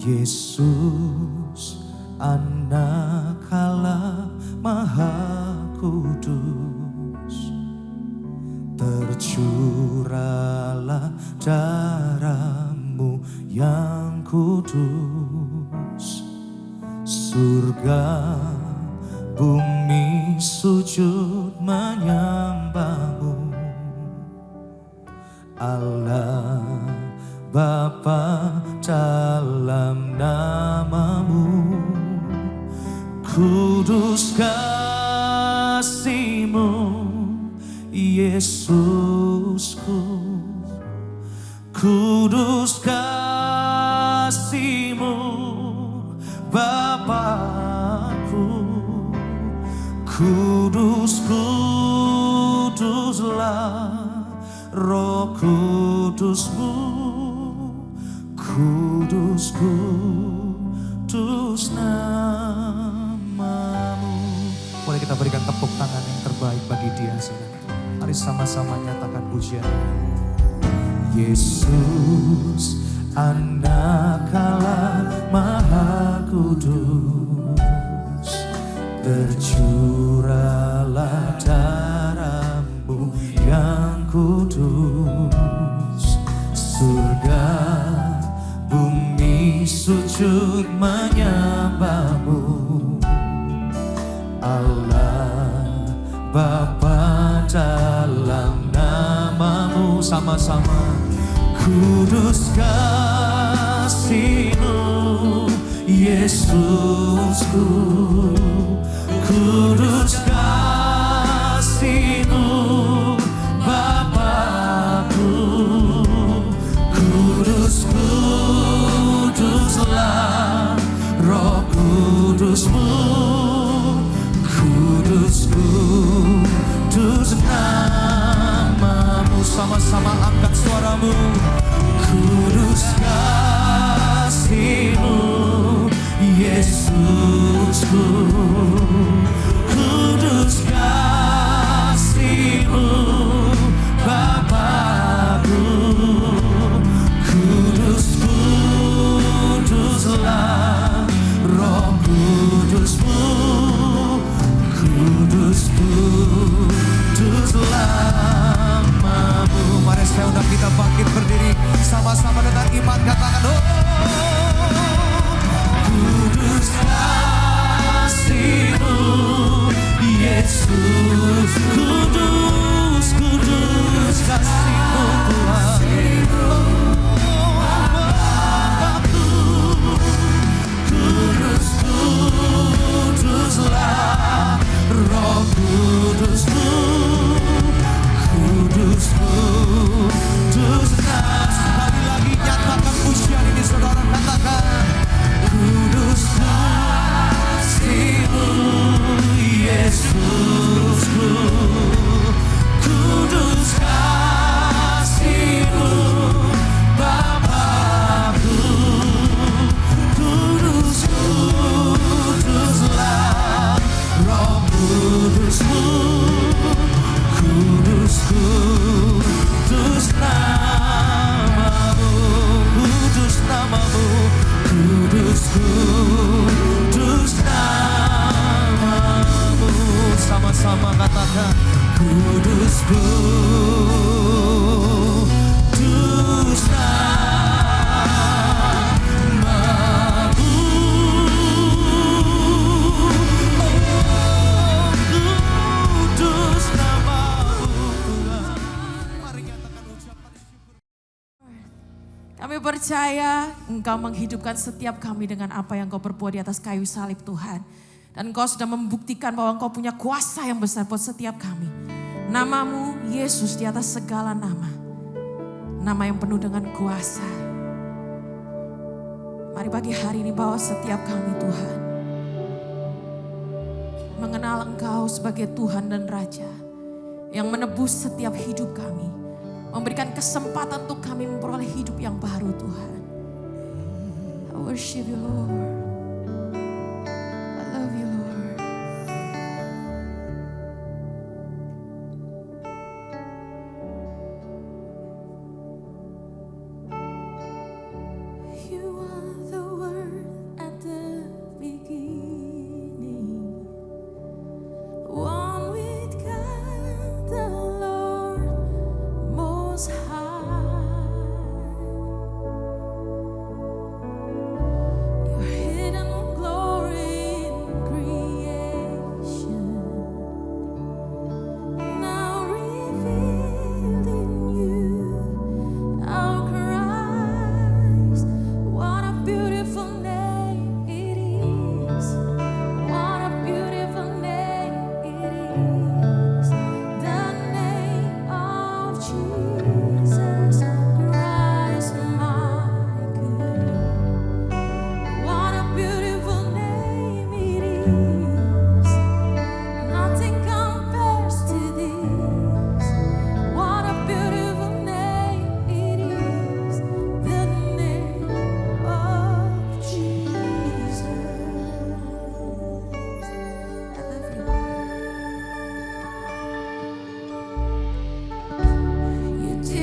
Yesus, Anak Allah Maha Kudus, tercurahlah darah-Mu yang kudus. Surga bumi sujud menyembah-Mu, Allah Bapa dalam nama-Mu. Kudus kasih-Mu Yesusku, kudus kasih-Mu Bapakku. Kudus, kuduslah Roh Kudus-Mu, kudus, kudus nama-Mu. Boleh kita berikan tepuk tangan yang terbaik bagi Dia, saudara. Mari sama-sama nyatakan pujian. Yesus, Anak Allah Maha Kudus, tercurahlah darah-Mu yang kudus. Surga bumi sujud menyembah-Mu, Allah Bapa dalam nama-Mu. Sama-sama. Kudus kasih-Mu Yesusku, kudus kasih-Mu Bapakku. Kudus, kuduslah Roh Kudus-Mu, kudus, kudus nama-Mu. Sama-sama angkat suaramu. Kudus kasih-Mu Yesusku, kudus kasih-Mu Bapakku. Kudus, kuduslah Roh Kudus-Mu, kudus, kuduslah nama-Mu. Mari saya undang kita bangkit berdiri sama-sama dengan iman, katakan oh. Kudus kasih-Mu Yesus, kudus, kudus kasih-Mu Tuhan. Kudus, kuduslah Roh Kudus-Mu, kudus, kudus. Sekali lagi nyatakan pujian ini, saudara, katakan kudus kasih-Mu Yesusku, kudus kasih-Mu Bapakku. Kudus, kuduslah Roh Kudus-Mu, kudus, kudus nama-Mu, kudus nama-Mu, kudus, kudus nama-Mu. Sama-sama katakan kudus, kudus nama-Mu. Oh, kudus nama-Mu Tuhan. Mari nyatakan ucapan syukur. Kami percaya Engkau menghidupkan setiap kami dengan apa yang Kau perbuat di atas kayu salib, Tuhan. Dan Engkau sudah membuktikan bahwa Engkau punya kuasa yang besar buat setiap kami. Nama-Mu Yesus di atas segala nama. Nama yang penuh dengan kuasa. Mari pagi hari ini bawa setiap kami, Tuhan, mengenal Engkau sebagai Tuhan dan Raja yang menebus setiap hidup kami. Memberikan kesempatan untuk kami memperoleh hidup yang baru, Tuhan. I worship you, Lord. I love you, Lord. You are the word. You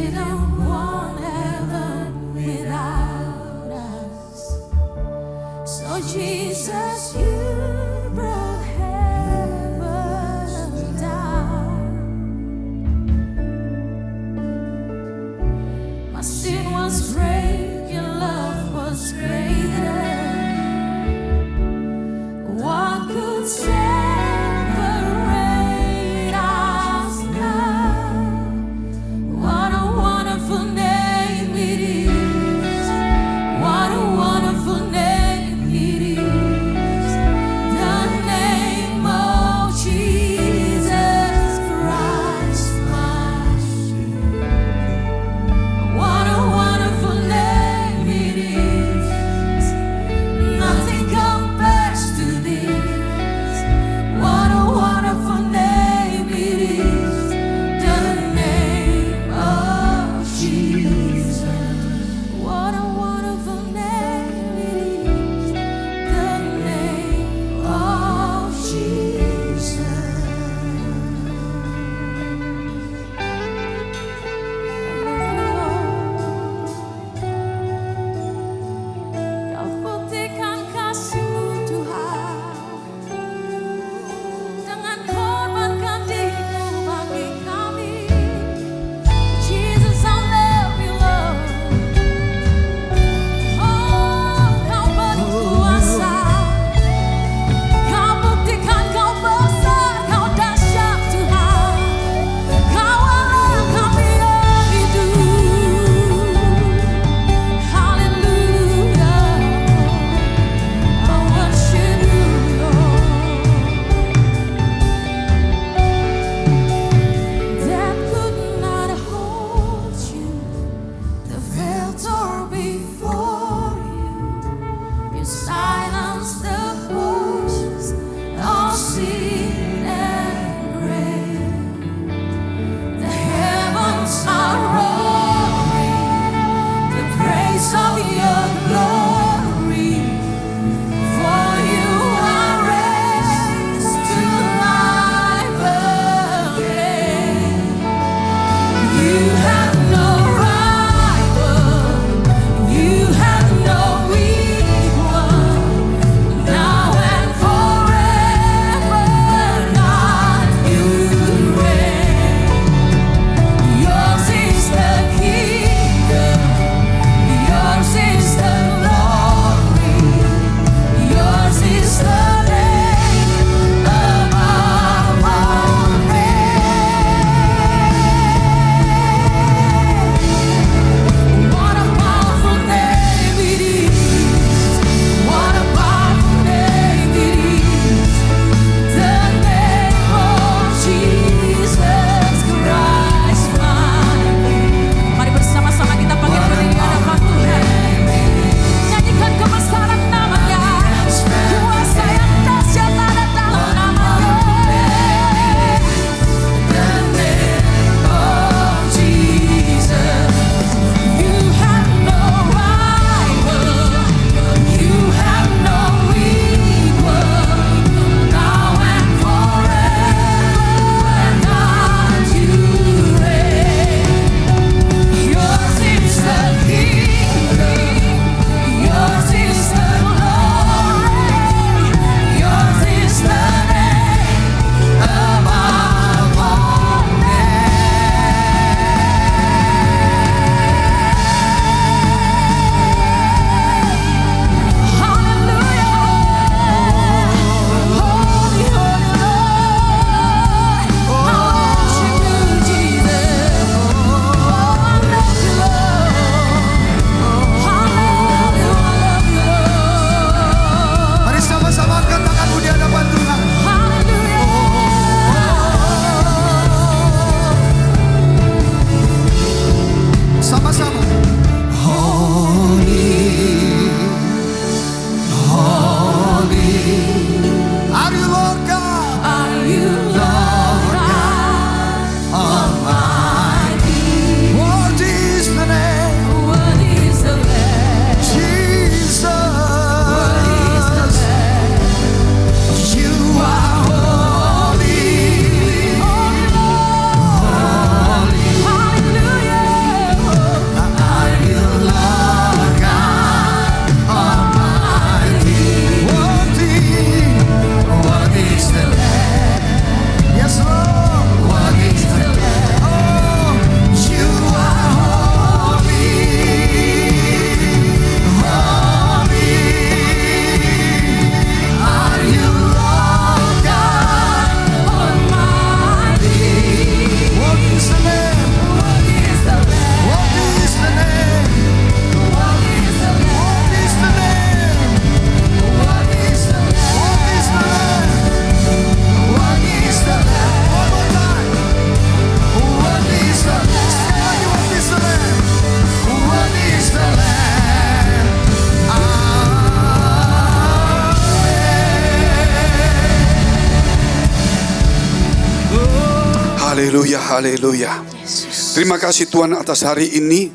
Haleluya, haleluya. Yesus. Terima kasih Tuhan atas hari ini.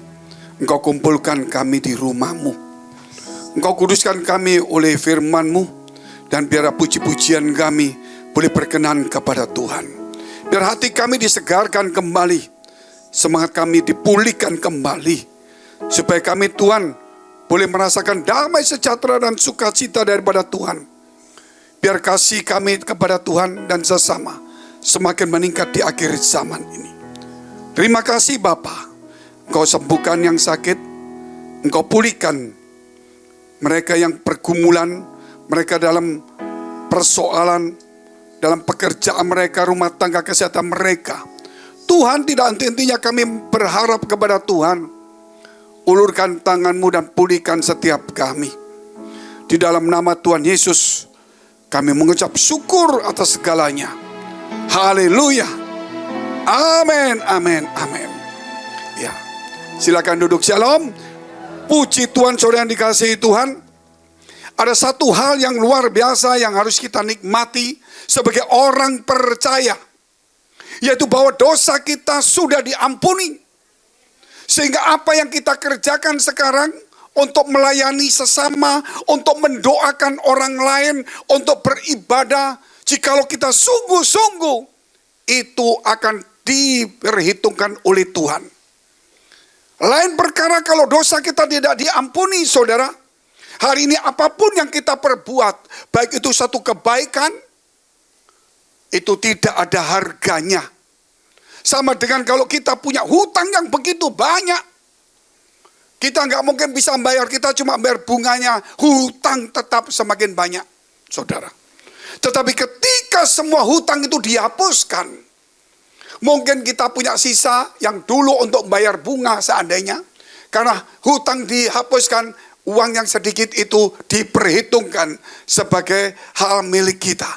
Engkau kumpulkan kami di rumah-Mu. Engkau kuduskan kami oleh firman-Mu. Dan biar puji-pujian kami boleh berkenan kepada Tuhan. Biar hati kami disegarkan kembali. Semangat kami dipulihkan kembali. Supaya kami Tuhan boleh merasakan damai sejahtera dan sukacita daripada Tuhan. Biar kasih kami kepada Tuhan dan sesama semakin meningkat di akhir zaman ini. Terima kasih Bapa. Engkau sembuhkan yang sakit. Engkau pulihkan mereka yang pergumulan, mereka dalam persoalan, dalam pekerjaan mereka, rumah tangga, kesehatan mereka. Tuhan, tidak henti-hentinya kami berharap kepada Tuhan. Ulurkan tangan-Mu dan pulihkan setiap kami. Di dalam nama Tuhan Yesus, kami mengucap syukur atas segalanya. Haleluya. Amin, amin, amin. Ya, silakan duduk. Shalom. Puji Tuhan, saudara yang dikasihi Tuhan. Ada satu hal yang luar biasa yang harus kita nikmati sebagai orang percaya, yaitu bahwa dosa kita sudah diampuni. Sehingga apa yang kita kerjakan sekarang untuk melayani sesama, untuk mendoakan orang lain, untuk beribadah, jikalau kita sungguh-sungguh, itu akan diperhitungkan oleh Tuhan. Lain perkara kalau dosa kita tidak diampuni, saudara. Hari ini apapun yang kita perbuat, baik itu satu kebaikan, itu tidak ada harganya. Sama dengan kalau kita punya hutang yang begitu banyak, kita nggak mungkin bisa bayar, kita cuma bayar bunganya, hutang tetap semakin banyak, saudara. Tetapi ketika semua hutang itu dihapuskan, mungkin kita punya sisa yang dulu untuk bayar bunga seandainya, karena hutang dihapuskan, uang yang sedikit itu diperhitungkan sebagai hal milik kita.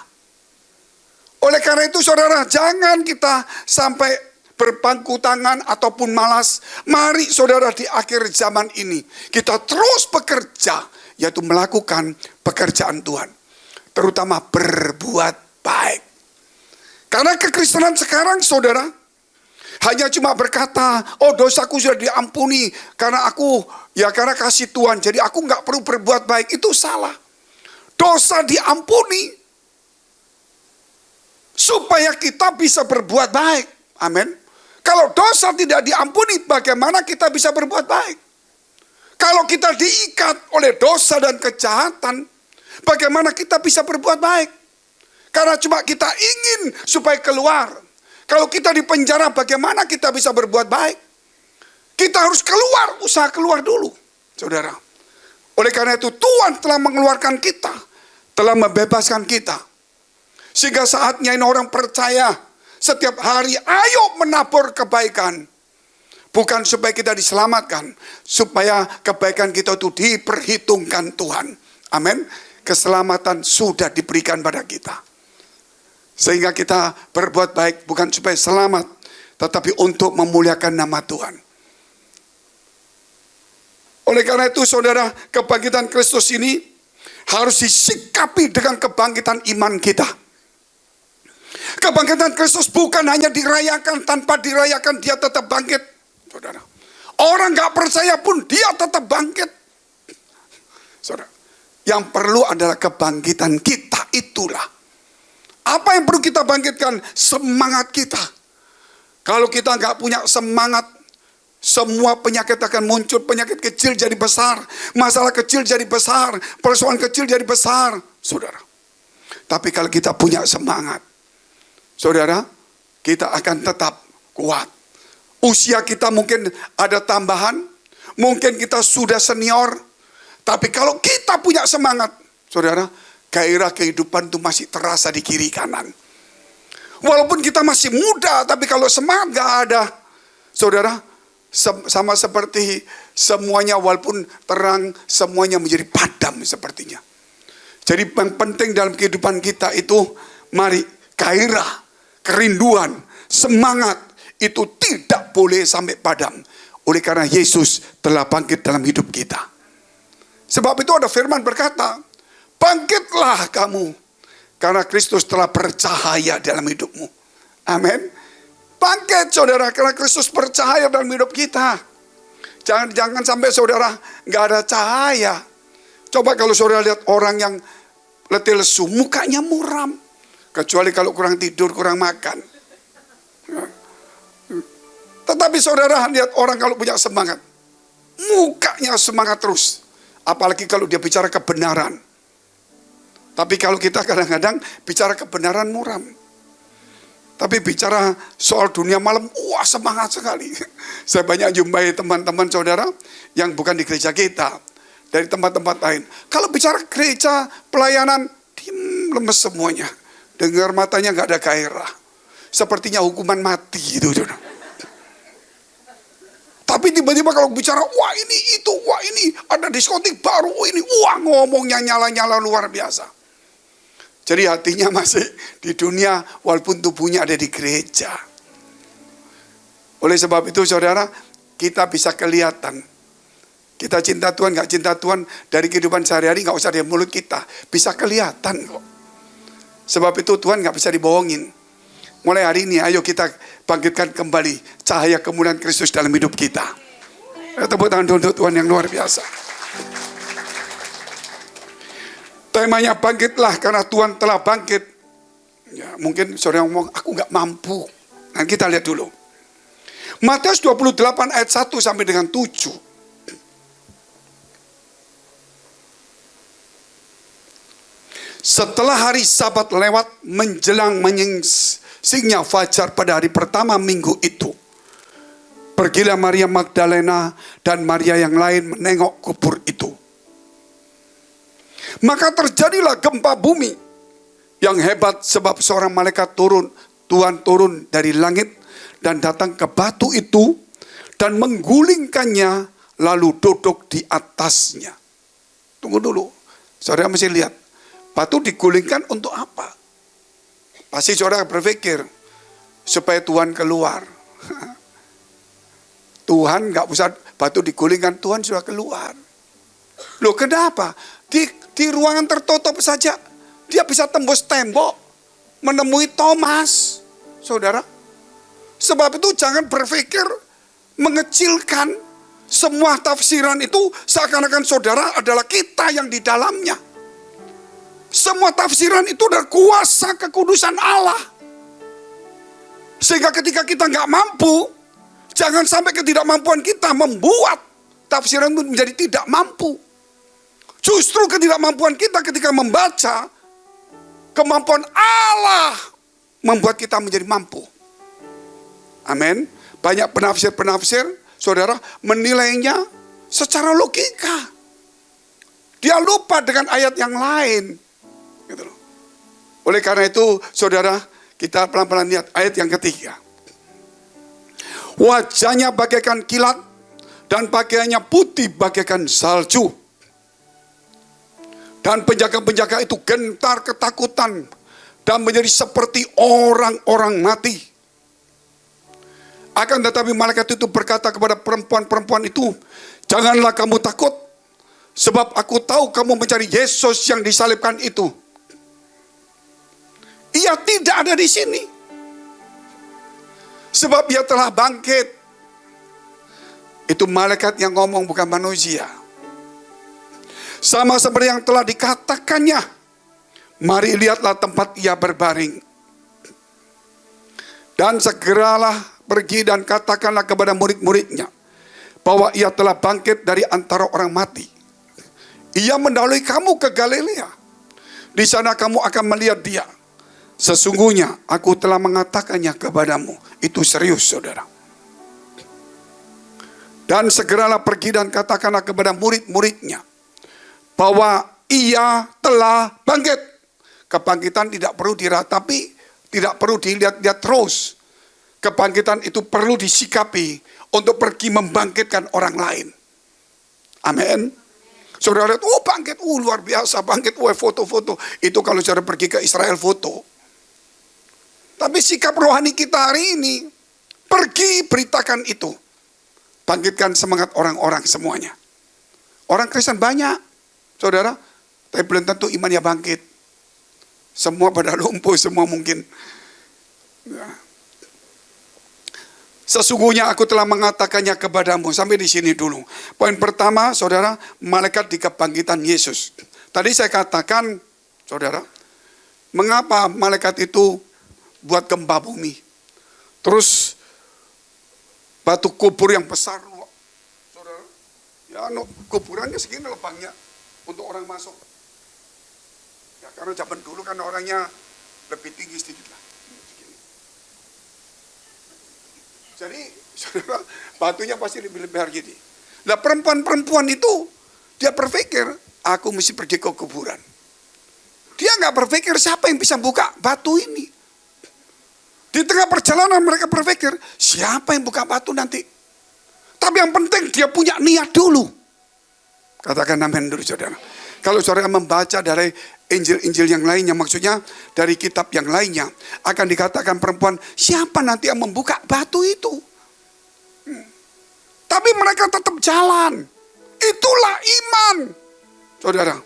Oleh karena itu saudara, jangan kita sampai berpangku tangan ataupun malas. Mari saudara, di akhir zaman ini kita terus bekerja, yaitu melakukan pekerjaan Tuhan. Terutama berbuat baik. Karena kekristenan sekarang saudara, hanya cuma berkata, oh dosaku sudah diampuni karena karena kasih Tuhan, jadi aku nggak perlu berbuat baik. Itu salah. Dosa diampuni supaya kita bisa berbuat baik. Amin. Kalau dosa tidak diampuni, bagaimana kita bisa berbuat baik? Kalau kita diikat oleh dosa dan kejahatan, bagaimana kita bisa berbuat baik? Karena cuma kita ingin supaya keluar. Kalau kita di penjara, bagaimana kita bisa berbuat baik? Kita harus keluar, usaha keluar dulu, saudara. Oleh karena itu Tuhan telah mengeluarkan kita, telah membebaskan kita. Sehingga saatnya ini orang percaya, setiap hari ayo menabur kebaikan. Bukan supaya kita diselamatkan, supaya kebaikan kita itu diperhitungkan Tuhan. Amin. Keselamatan sudah diberikan pada kita. Sehingga kita berbuat baik bukan supaya selamat, tetapi untuk memuliakan nama Tuhan. Oleh karena itu saudara, kebangkitan Kristus ini harus disikapi dengan kebangkitan iman kita. Kebangkitan Kristus bukan hanya dirayakan, tanpa dirayakan dia tetap bangkit. Saudara, orang gak percaya pun dia tetap bangkit. Saudara, yang perlu adalah kebangkitan kita itulah. Apa yang perlu kita bangkitkan? Semangat kita. Kalau kita nggak punya semangat, semua penyakit akan muncul. Penyakit kecil jadi besar, masalah kecil jadi besar, persoalan kecil jadi besar, saudara. Tapi kalau kita punya semangat, saudara, kita akan tetap kuat. Usia kita mungkin ada tambahan, mungkin kita sudah senior, tapi kalau kita punya semangat, saudara, gairah kehidupan itu masih terasa di kiri kanan. Walaupun kita masih muda, tapi kalau semangat gak ada, saudara, sama seperti semuanya walaupun terang, semuanya menjadi padam sepertinya. Jadi yang penting dalam kehidupan kita itu, mari gairah, kerinduan, semangat itu tidak boleh sampai padam. Oleh karena Yesus telah bangkit dalam hidup kita. Sebab itu ada firman berkata, bangkitlah kamu, karena Kristus telah bercahaya dalam hidupmu. Amin. Bangkit saudara, karena Kristus bercahaya dalam hidup kita. Jangan sampai saudara nggak ada cahaya. Coba kalau saudara lihat orang yang letih lesu, mukanya muram. Kecuali kalau kurang tidur, kurang makan. Tetapi saudara lihat orang kalau punya semangat, mukanya semangat terus. Apalagi kalau dia bicara kebenaran. Tapi kalau kita kadang-kadang bicara kebenaran muram. Tapi bicara soal dunia malam, wah semangat sekali. Saya banyak jumpai teman-teman saudara yang bukan di gereja kita, dari tempat-tempat lain. Kalau bicara gereja, pelayanan, diam, lemes semuanya. Dengar matanya nggak ada gairah. Sepertinya hukuman mati gitu. Saudara. Tapi tiba-tiba kalau bicara, wah ini itu, wah ini ada diskotik baru, ini, wah ngomongnya nyala-nyala luar biasa. Jadi hatinya masih di dunia walaupun tubuhnya ada di gereja. Oleh sebab itu saudara, kita bisa kelihatan. Kita cinta Tuhan, gak cinta Tuhan dari kehidupan sehari-hari, gak usah dari mulut kita. Bisa kelihatan kok. Sebab itu Tuhan gak bisa dibohongin. Mulai hari ini ayo kita bangkitkan kembali cahaya kemuliaan Kristus dalam hidup kita. Tepuk tangan untuk Tuhan yang luar biasa. Temanya bangkitlah karena Tuhan telah bangkit. Ya, mungkin saudara ngomong, aku nggak mampu. Nah, kita lihat dulu. Matius 28 ayat 1 sampai dengan 7. Setelah hari Sabat lewat menjelang menyingsingnya fajar pada hari pertama minggu itu, pergilah Maria Magdalena dan Maria yang lain menengok kubur itu. Maka terjadilah gempa bumi yang hebat sebab seorang malaikat Tuhan turun dari langit dan datang ke batu itu dan menggulingkannya lalu duduk di atasnya. Tunggu dulu, saudara mesti lihat, batu digulingkan untuk apa? Pasti saudara berpikir supaya Tuhan keluar. Tuhan nggak usah batu digulingkan, Tuhan sudah keluar. Loh kenapa? Di ruangan tertutup saja dia bisa tembus tembok menemui Thomas, saudara. Sebab itu jangan berpikir mengecilkan semua tafsiran itu seakan-akan saudara adalah kita yang di dalamnya. Semua tafsiran itu adalah kuasa kekudusan Allah. Sehingga ketika kita nggak mampu, jangan sampai ketidakmampuan kita membuat tafsiran itu menjadi tidak mampu. Justru ketidakmampuan kita ketika membaca, kemampuan Allah membuat kita menjadi mampu. Amin. Banyak penafsir-penafsir, saudara, menilainya secara logika. Dia lupa dengan ayat yang lain. Gitu loh. Oleh karena itu, saudara, kita pelan-pelan lihat ayat yang ketiga. Wajahnya bagaikan kilat dan pakaiannya putih bagaikan salju. Dan penjaga-penjaga itu gentar ketakutan dan menjadi seperti orang-orang mati. Akan tetapi malaikat itu berkata kepada perempuan-perempuan itu, janganlah kamu takut, sebab aku tahu kamu mencari Yesus yang disalibkan itu. Ia tidak ada di sini, sebab ia telah bangkit. Itu malaikat yang ngomong, bukan manusia. Sama seperti yang telah dikatakannya. Mari lihatlah tempat ia berbaring. Dan segeralah pergi dan katakanlah kepada murid-muridnya bahwa ia telah bangkit dari antara orang mati. Ia mendahului kamu ke Galilea. Di sana kamu akan melihat dia. Sesungguhnya aku telah mengatakannya kepadamu. Itu serius, saudara. Dan segeralah pergi dan katakanlah kepada murid-muridnya bahwa ia telah bangkit. Kebangkitan tidak perlu diratapi, tidak perlu dilihat-lihat terus. Kebangkitan itu perlu disikapi untuk pergi membangkitkan orang lain. Amin. Saudara lihat, oh bangkit, luar biasa, bangkit, foto-foto. Itu kalau saudara pergi ke Israel foto. Tapi sikap rohani kita hari ini, pergi beritakan itu. Bangkitkan semangat orang-orang semuanya. Orang Kristen banyak, saudara, tapi belum tentu imannya bangkit. Semua pada lumpuh, semua mungkin. Ya. Sesungguhnya aku telah mengatakannya kepadamu. Sampai di sini dulu. Poin pertama, saudara, malaikat di kebangkitan Yesus. Tadi saya katakan, saudara, mengapa malaikat itu buat gempa bumi. Terus batu kubur yang besar, saudara, ya kuburannya segini lubangnya untuk orang masuk. Ya karena zaman dulu kan orangnya lebih tinggi sedikit lah. Jadi, saudara, batunya pasti lebih lebar gitu. Nah, perempuan-perempuan itu, dia berpikir, aku mesti pergi ke kuburan. Dia nggak berpikir siapa yang bisa buka batu ini. Di tengah perjalanan mereka berpikir, siapa yang buka batu nanti. Tapi yang penting dia punya niat dulu. Katakan amin dulu, saudara. Kalau saudara membaca dari Injil-Injil yang lainnya, maksudnya dari kitab yang lainnya, akan dikatakan perempuan, siapa nanti yang membuka batu itu? Tapi mereka tetap jalan. Itulah iman. Saudara,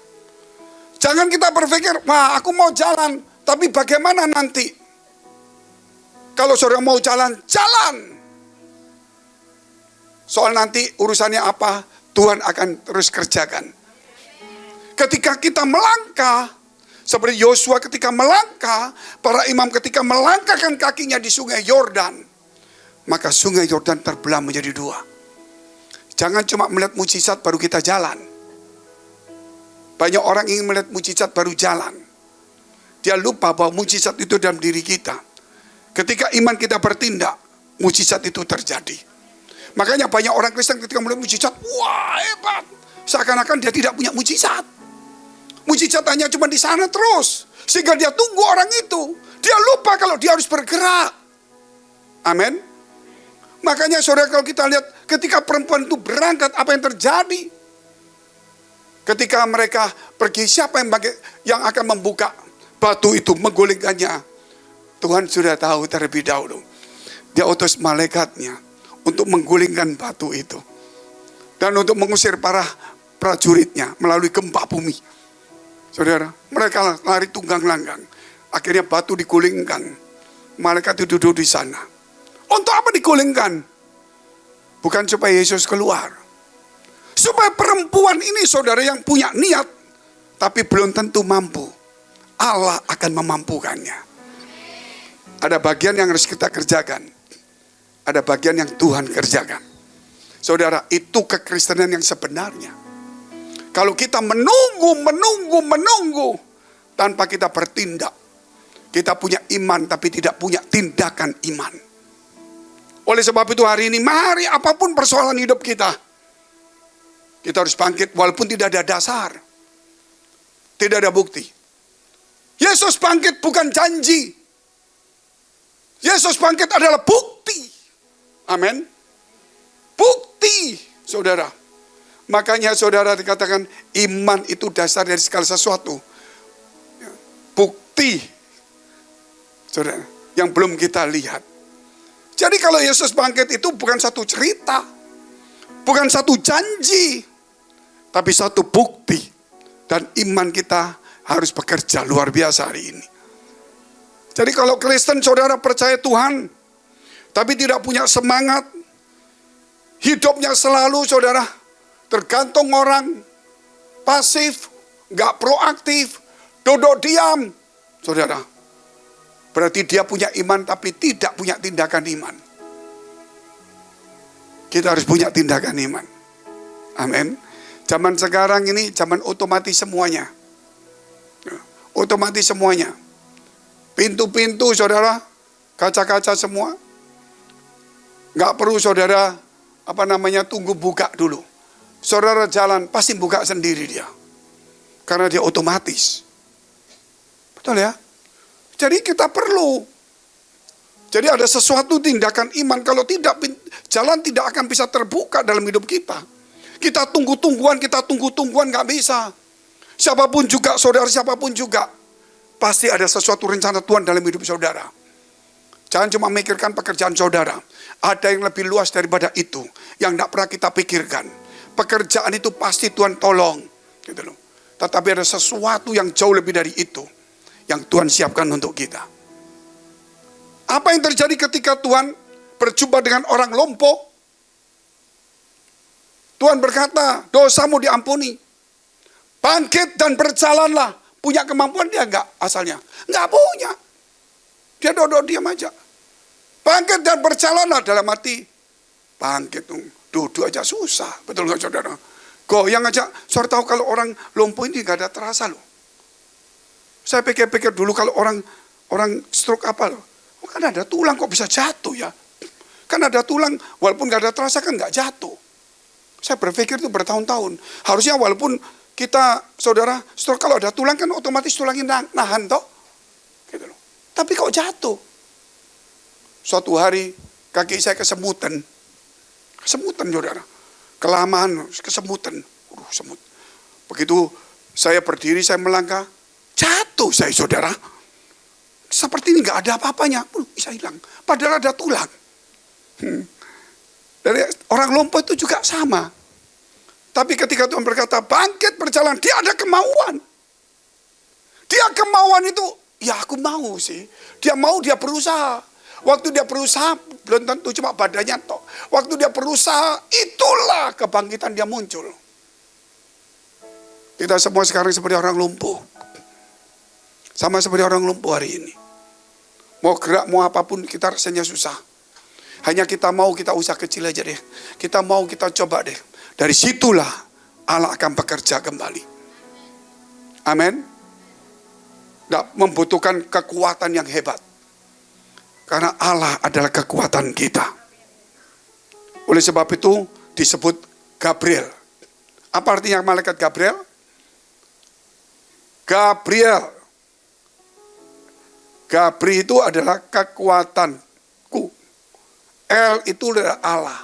jangan kita berpikir, wah aku mau jalan, tapi bagaimana nanti? Kalau saudara mau jalan, jalan. Soal nanti urusannya apa, Tuhan akan terus kerjakan. Ketika kita melangkah, seperti Yosua ketika melangkah, para imam ketika melangkahkan kakinya di sungai Yordan, maka sungai Yordan terbelah menjadi dua. Jangan cuma melihat mujizat baru kita jalan. Banyak orang ingin melihat mujizat baru jalan. Dia lupa bahwa mujizat itu dalam diri kita. Ketika iman kita bertindak, mujizat itu terjadi. Makanya banyak orang Kristen ketika melihat mujizat, wah hebat. Seakan-akan dia tidak punya mujizat. Mujizat hanya cuma di sana terus. Sehingga dia tunggu orang itu. Dia lupa kalau dia harus bergerak. Amin. Makanya saudara, kalau kita lihat ketika perempuan itu berangkat, apa yang terjadi? Ketika mereka pergi, siapa yang akan membuka batu itu, menggulingkannya? Tuhan sudah tahu terlebih dahulu. Dia utus malaikatnya untuk menggulingkan batu itu. Dan untuk mengusir para prajuritnya melalui gempa bumi. Saudara, mereka lari tunggang langgang. Akhirnya batu digulingkan. Malaikat itu duduk di sana. Untuk apa digulingkan? Bukan supaya Yesus keluar. Supaya perempuan ini, saudara, yang punya niat, tapi belum tentu mampu. Allah akan memampukannya. Ada bagian yang harus kita kerjakan. Ada bagian yang Tuhan kerjakan. Saudara, itu kekristenan yang sebenarnya. Kalau kita menunggu tanpa kita bertindak. Kita punya iman tapi tidak punya tindakan iman. Oleh sebab itu hari ini, mari apapun persoalan hidup kita. Kita harus bangkit walaupun tidak ada dasar. Tidak ada bukti. Yesus bangkit bukan janji. Yesus bangkit adalah bukti. Amin. Bukti, saudara. Makanya saudara dikatakan iman itu dasar dari segala sesuatu. Bukti, saudara, yang belum kita lihat. Jadi kalau Yesus bangkit itu bukan satu cerita, bukan satu janji, tapi satu bukti. Dan iman kita harus bekerja luar biasa hari ini. Jadi kalau Kristen saudara percaya Tuhan, tapi tidak punya semangat, hidupnya selalu saudara tergantung orang, pasif, gak proaktif, duduk diam. Saudara, berarti dia punya iman tapi tidak punya tindakan iman. Kita harus punya tindakan iman. Amin. Zaman sekarang ini zaman otomatis semuanya. Otomatis semuanya. Pintu-pintu saudara, kaca-kaca semua. Gak perlu saudara, tunggu buka dulu. Saudara jalan, pasti buka sendiri dia. Karena dia otomatis. Betul ya? Jadi kita perlu. Jadi ada sesuatu tindakan iman. Kalau tidak, jalan tidak akan bisa terbuka dalam hidup kita. Kita tunggu-tungguan gak bisa. Siapapun juga, saudara siapapun juga. Pasti ada sesuatu rencana Tuhan dalam hidup saudara. Jangan cuma memikirkan pekerjaan saudara. Ada yang lebih luas daripada itu. Yang tidak pernah kita pikirkan. Pekerjaan itu pasti Tuhan tolong, gitu loh. Tetapi ada sesuatu yang jauh lebih dari itu, yang Tuhan siapkan untuk kita. Apa yang terjadi ketika Tuhan berjumpa dengan orang lumpuh, Tuhan berkata, dosamu diampuni. Bangkit dan berjalanlah. Punya kemampuan dia enggak asalnya? Enggak punya. Dia duduk diam aja. Bangkit dan berjalanlah, dalam hati. Bangkit, duduk aja susah. Betul nggak saudara? Goyang aja. Saudara tahu kalau orang lumpuh ini enggak ada terasa loh. Saya pikir-pikir dulu kalau orang stroke apa loh. Kan ada tulang kok bisa jatuh ya. Kan ada tulang, walaupun nggak ada terasa kan nggak jatuh. Saya berpikir itu bertahun-tahun. Harusnya walaupun kita, saudara, stroke kalau ada tulang kan otomatis tulangnya nahan toh. Gitu loh. Tapi kok jatuh? Suatu hari kaki saya kesemutan. Kesemutan saudara. Kelamaan, kesemutan. Semut. Begitu saya berdiri, saya melangkah. Jatuh saya saudara. Seperti ini nggak ada apa-apanya. Bisa hilang. Padahal ada tulang. Dari orang lumpuh itu juga sama. Tapi ketika Tuhan berkata bangkit berjalan, dia ada kemauan. Dia kemauan itu, ya aku mau sih. Dia mau, dia berusaha. Waktu dia berusaha, belum tentu cuma badannya toh. Waktu dia berusaha, itulah kebangkitan dia muncul. Kita semua sekarang seperti orang lumpuh. Sama seperti orang lumpuh hari ini. Mau gerak, mau apapun kita rasanya susah. Hanya kita mau, kita usaha kecil aja deh. Kita mau, kita coba deh. Dari situlah Allah akan bekerja kembali. Amin. Tidak membutuhkan kekuatan yang hebat. Karena Allah adalah kekuatan kita. Oleh sebab itu disebut Gabriel. Apa artinya malaikat Gabriel? Gabriel. Gabri itu adalah kekuatanku. El itu adalah Allah.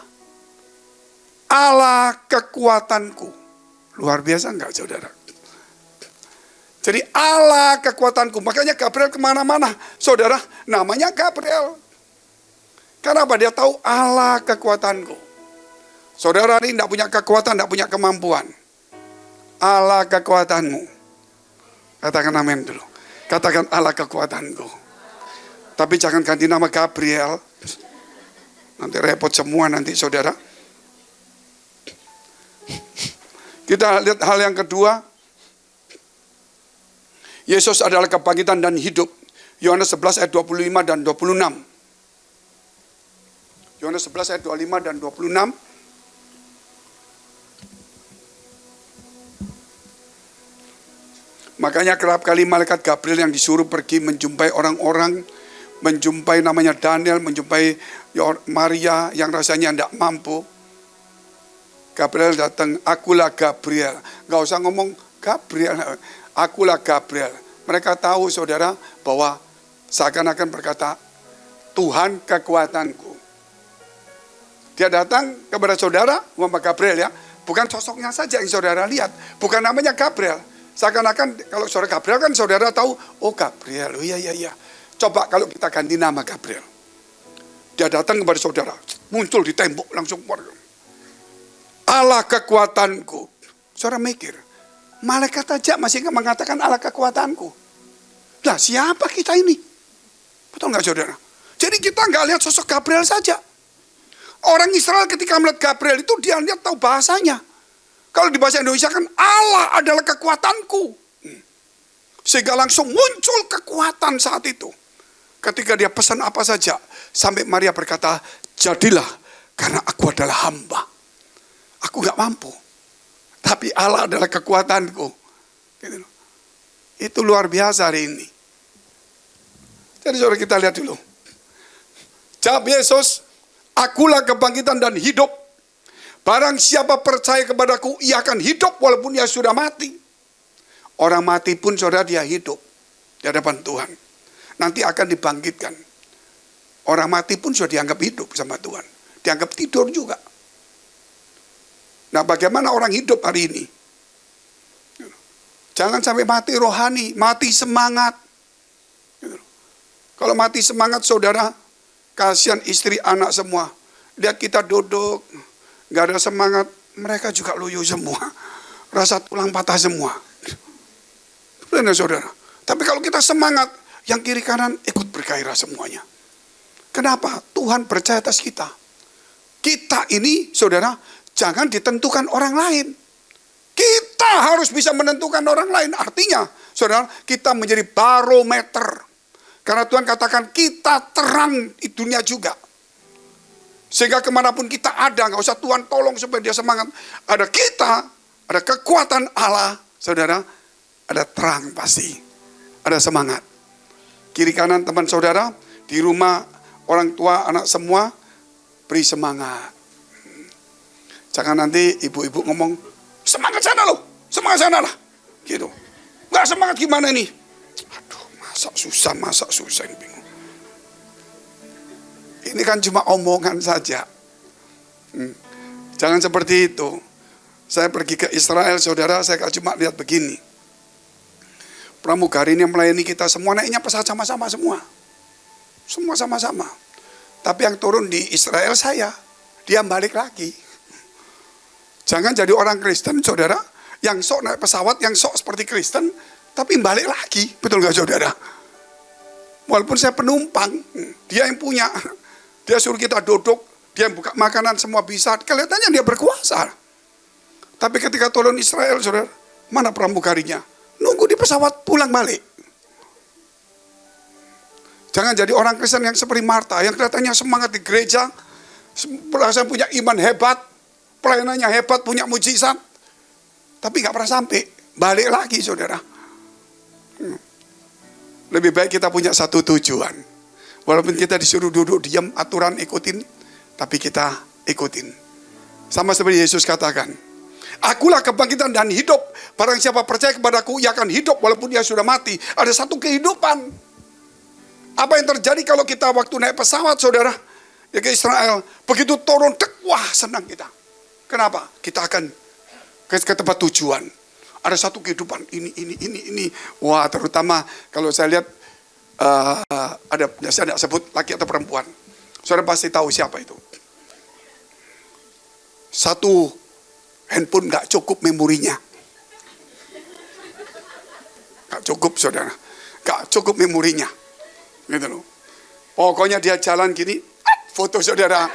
Allah kekuatanku. Luar biasa enggak saudara? Jadi Allah kekuatanku. Makanya Gabriel kemana-mana. Saudara, namanya Gabriel. Karena apa? Dia tahu Allah kekuatanku. Saudara ini tidak punya kekuatan, tidak punya kemampuan. Allah kekuatanmu. Katakan amin dulu. Katakan Allah kekuatanku. Tapi jangan ganti nama Gabriel. Nanti repot semua nanti saudara. Kita lihat hal yang kedua. Yesus adalah kebangkitan dan hidup. Yohanes 11 ayat 25 dan 26. Yohanes 11 ayat 25 dan 26. Makanya kerap kali malaikat Gabriel yang disuruh pergi menjumpai orang-orang, menjumpai namanya Daniel, menjumpai Maria yang rasanya tidak mampu. Gabriel datang, akulah Gabriel. Gak usah ngomong Gabriel, akulah Gabriel. Mereka tahu saudara bahwa seakan-akan berkata, Tuhan kekuatanku. Dia datang kepada saudara, Muhammad Gabriel ya. Bukan sosoknya saja yang saudara lihat. Bukan namanya Gabriel. Seakan-akan kalau saudara Gabriel kan saudara tahu, oh Gabriel, oh iya. Coba kalau kita ganti nama Gabriel. Dia datang kepada saudara, muncul di tembok langsung keluar. Allah kekuatanku. Saudara mikir, malaikat aja masih mengatakan Allah kekuatanku. Nah siapa kita ini? Betul nggak saudara? Jadi kita nggak lihat sosok Gabriel saja. Orang Israel ketika melihat Gabriel itu dia lihat tahu bahasanya. Kalau di bahasa Indonesia kan Allah adalah kekuatanku. Sehingga langsung muncul kekuatan saat itu. Ketika dia pesan apa saja. Sampai Maria berkata, jadilah karena aku adalah hamba. Aku gak mampu. Tapi Allah adalah kekuatanku. Gitu. Itu luar biasa hari ini. Jadi saudara kita lihat dulu. Jawab Yesus, akulah kebangkitan dan hidup. Barang siapa percaya kepadaku, ia akan hidup walaupun ia sudah mati. Orang mati pun saudara dia hidup di hadapan Tuhan. Nanti akan dibangkitkan. Orang mati pun sudah dianggap hidup sama Tuhan. Dianggap tidur juga. Nah bagaimana orang hidup hari ini? Jangan sampai mati rohani, mati semangat. Kalau mati semangat saudara, kasihan istri anak semua. Lihat kita duduk, gak ada semangat, mereka juga loyo semua. Rasa tulang patah semua. Benar saudara. Tapi kalau kita semangat, yang kiri kanan ikut bergairah semuanya. Kenapa? Tuhan percaya atas kita. Kita ini, saudara, jangan ditentukan orang lain. Kita harus bisa menentukan orang lain. Artinya, saudara, kita menjadi barometer. Karena Tuhan katakan kita terang di dunia juga. Sehingga kemanapun kita ada, nggak usah Tuhan tolong supaya dia semangat. Ada kita, ada kekuatan Allah, saudara, ada terang pasti. Ada semangat. Kiri kanan teman saudara, di rumah orang tua, anak semua, beri semangat. Jangan nanti ibu-ibu ngomong, semangat sana loh, semangat sana lah. Gitu. Nggak semangat gimana nih? Aduh, masa susah ini bingung. Ini kan cuma omongan saja. Jangan seperti itu. Saya pergi ke Israel, saudara, saya cuma lihat begini. Pramugari ini yang melayani kita semua naiknya pesawat sama-sama semua. Semua sama-sama. Tapi yang turun di Israel saya, dia balik lagi. Jangan jadi orang Kristen, saudara, yang sok naik pesawat, yang sok seperti Kristen, tapi balik lagi. Betul gak saudara? Walaupun saya penumpang, dia yang punya. Dia suruh kita duduk, dia yang buka makanan semua bisa. Kelihatannya dia berkuasa. Tapi ketika turun Israel, saudara, mana pramugarinya? Nunggu di pesawat pulang balik. Jangan jadi orang Kristen yang seperti Marta, yang kelihatannya semangat di gereja, merasa punya iman hebat, pelayanannya hebat, punya mujizat, tapi nggak pernah sampai. Balik lagi, saudara. Lebih baik kita punya satu tujuan. Walaupun kita disuruh duduk diam, aturan ikutin, tapi kita ikutin. Sama seperti Yesus katakan, akulah kebangkitan dan hidup. Barang siapa percaya kepadaku, ia akan hidup walaupun dia sudah mati. Ada satu kehidupan. Apa yang terjadi kalau kita waktu naik pesawat, saudara, ya ke Israel, begitu turun, wah senang kita. Kenapa? Kita akan ke tempat tujuan. Ada satu kehidupan, ini. Wah, terutama kalau saya lihat, saya tidak sebut laki atau perempuan. Saudara pasti tahu siapa itu. Satu handphone gak cukup memorinya. Gak cukup, saudara. Gak cukup memorinya. Gitu loh. Pokoknya dia jalan gini, foto saudara.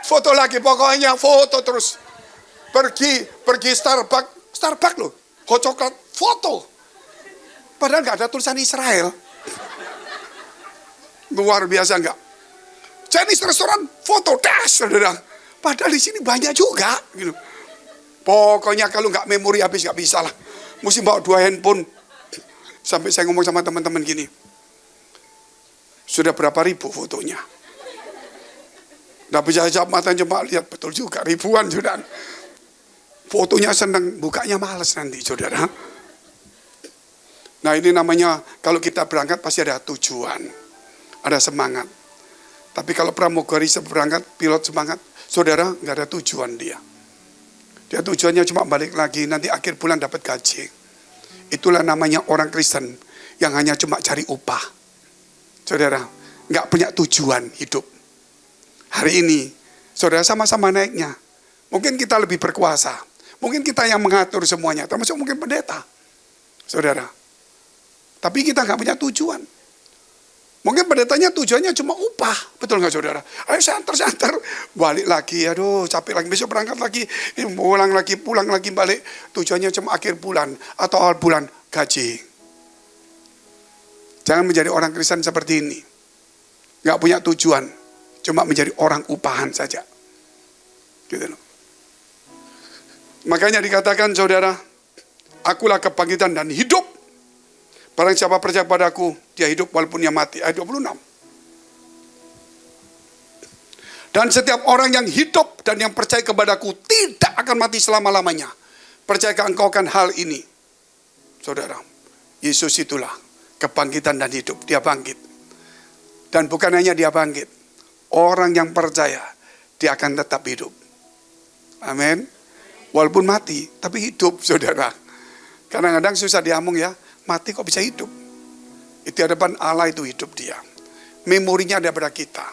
Foto lagi, pokoknya foto terus. Pergi Starbucks loh. Hot coklat, foto. Padahal gak ada tulisan Israel. Luar biasa enggak? Chinese restoran, foto, dash, saudara. Padahal di sini banyak juga. Gitu. Pokoknya kalau nggak memori habis nggak bisa lah. Mesti bawa 2 handphone. Sampai saya ngomong sama teman-teman gini. Sudah berapa ribu fotonya? Nggak bisa jawab, mata cuma lihat. Betul juga, ribuan sudah. Fotonya seneng, bukanya males nanti, saudara. Nah ini namanya, kalau kita berangkat pasti ada tujuan. Ada semangat. Tapi kalau pramugari berangkat, pilot semangat, saudara, nggak ada tujuan dia. Dia tujuannya cuma balik lagi, nanti akhir bulan dapat gaji. Itulah namanya orang Kristen yang hanya cuma cari upah. Saudara, nggak punya tujuan hidup. Hari ini, saudara sama-sama naiknya. Mungkin kita lebih berkuasa. Mungkin kita yang mengatur semuanya, termasuk mungkin pendeta. Saudara. Tapi kita nggak punya tujuan. Mungkin pendetanya tujuannya cuma upah. Betul nggak saudara? Ayo saya antar, balik lagi. Aduh capek lagi, besok berangkat lagi. Pulang lagi, balik. Tujuannya cuma akhir bulan atau awal bulan gaji. Jangan menjadi orang Kristen seperti ini. Nggak punya tujuan. Cuma menjadi orang upahan saja. Gitu loh. Makanya dikatakan saudara, akulah kebangkitan dan hidup. Barang siapa percaya padaku, dia hidup walaupun dia mati. Ayat 26. Dan setiap orang yang hidup dan yang percaya kepadaku tidak akan mati selama-lamanya. Percayakah engkau akan hal ini? Saudara, Yesus itulah kebangkitan dan hidup. Dia bangkit. Dan bukan hanya dia bangkit. Orang yang percaya, dia akan tetap hidup. Amin. Walaupun mati, tapi hidup, saudara. Kadang-kadang susah diamung ya. Mati kok bisa hidup? Itu di hadapan Allah itu hidup dia. Memorinya ada pada kita.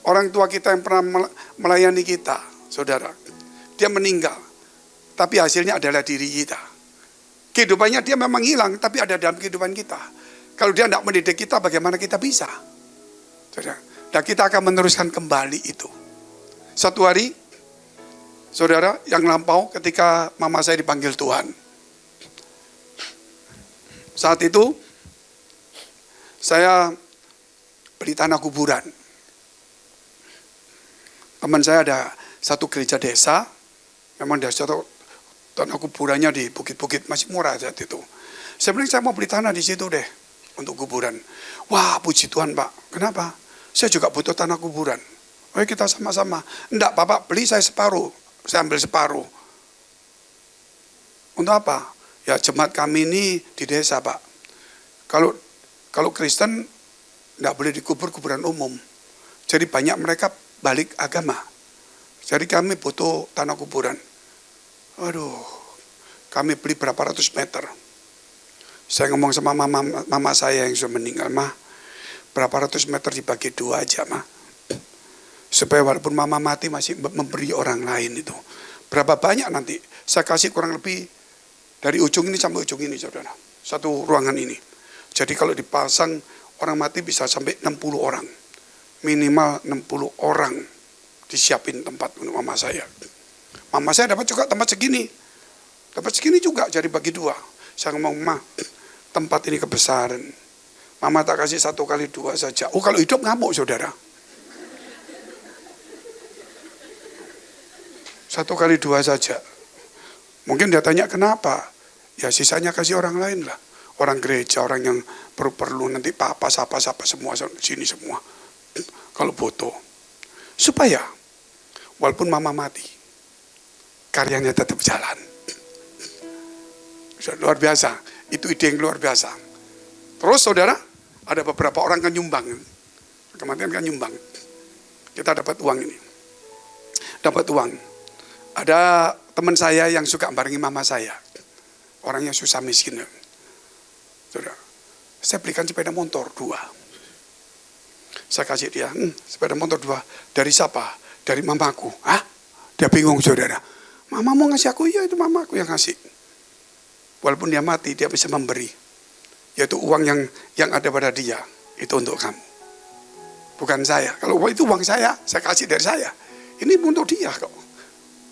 Orang tua kita yang pernah melayani kita, saudara. Dia meninggal. Tapi hasilnya adalah diri kita. Kehidupannya dia memang hilang, tapi ada dalam kehidupan kita. Kalau dia tidak mendidik kita, bagaimana kita bisa? Saudara. Dan kita akan meneruskan kembali itu. Satu hari, saudara, yang lampau ketika mama saya dipanggil Tuhan. Saat itu, saya beli tanah kuburan. Teman saya ada satu gereja desa, memang ada satu tanah kuburannya di bukit-bukit, masih murah saat itu. Saya bilang, saya mau beli tanah di situ deh, untuk kuburan. Wah, puji Tuhan Pak, kenapa? Saya juga butuh tanah kuburan. Oh kita sama-sama. Enggak, Bapak beli saya separuh, saya ambil separuh. Untuk apa? Ya jemaat kami ini di desa Pak. Kalau Kristen enggak boleh dikubur kuburan umum. Jadi banyak mereka balik agama. Jadi kami butuh tanah kuburan. Waduh, kami beli berapa ratus meter. Saya ngomong sama mama saya yang sudah meninggal, Mah, berapa ratus meter dibagi 2 aja, Mah. Supaya walaupun mama mati masih memberi orang lain itu. Berapa banyak nanti? Saya kasih kurang lebih dari ujung ini sampai ujung ini, saudara. Satu ruangan ini. Jadi kalau dipasang orang mati bisa sampai 60 orang. Minimal 60 orang disiapin tempat untuk mama saya. Mama saya dapat juga tempat segini. Dapat segini juga, jadi bagi 2. Saya ngomong, Ma, tempat ini kebesaran. Mama tak kasih 1 kali 2 saja. Oh kalau hidup ngamuk saudara. 1 kali 2 saja. Mungkin dia tanya kenapa. Ya sisanya kasih orang lain lah. Orang gereja, orang yang perlu nanti papa, sapa semua sini semua. Kalau butuh. Supaya walaupun mama mati, karyanya tetap jalan. Luar biasa. Itu ide yang luar biasa. Terus saudara, ada beberapa orang kan nyumbang. Kematian kan nyumbang. Kita dapat uang ini. Dapat uang. Ada teman saya yang suka barengi mama saya. Orangnya susah miskin. Saudara, saya belikan sepeda motor 2. Saya kasih dia, sepeda motor 2. Dari siapa? Dari mamaku. Hah? Dia bingung saudara. Mama mau ngasih aku? Iya itu mamaku yang ngasih. Walaupun dia mati, dia bisa memberi. Yaitu uang yang ada pada dia. Itu untuk kamu. Bukan saya. Kalau itu uang saya kasih dari saya. Ini untuk dia kok.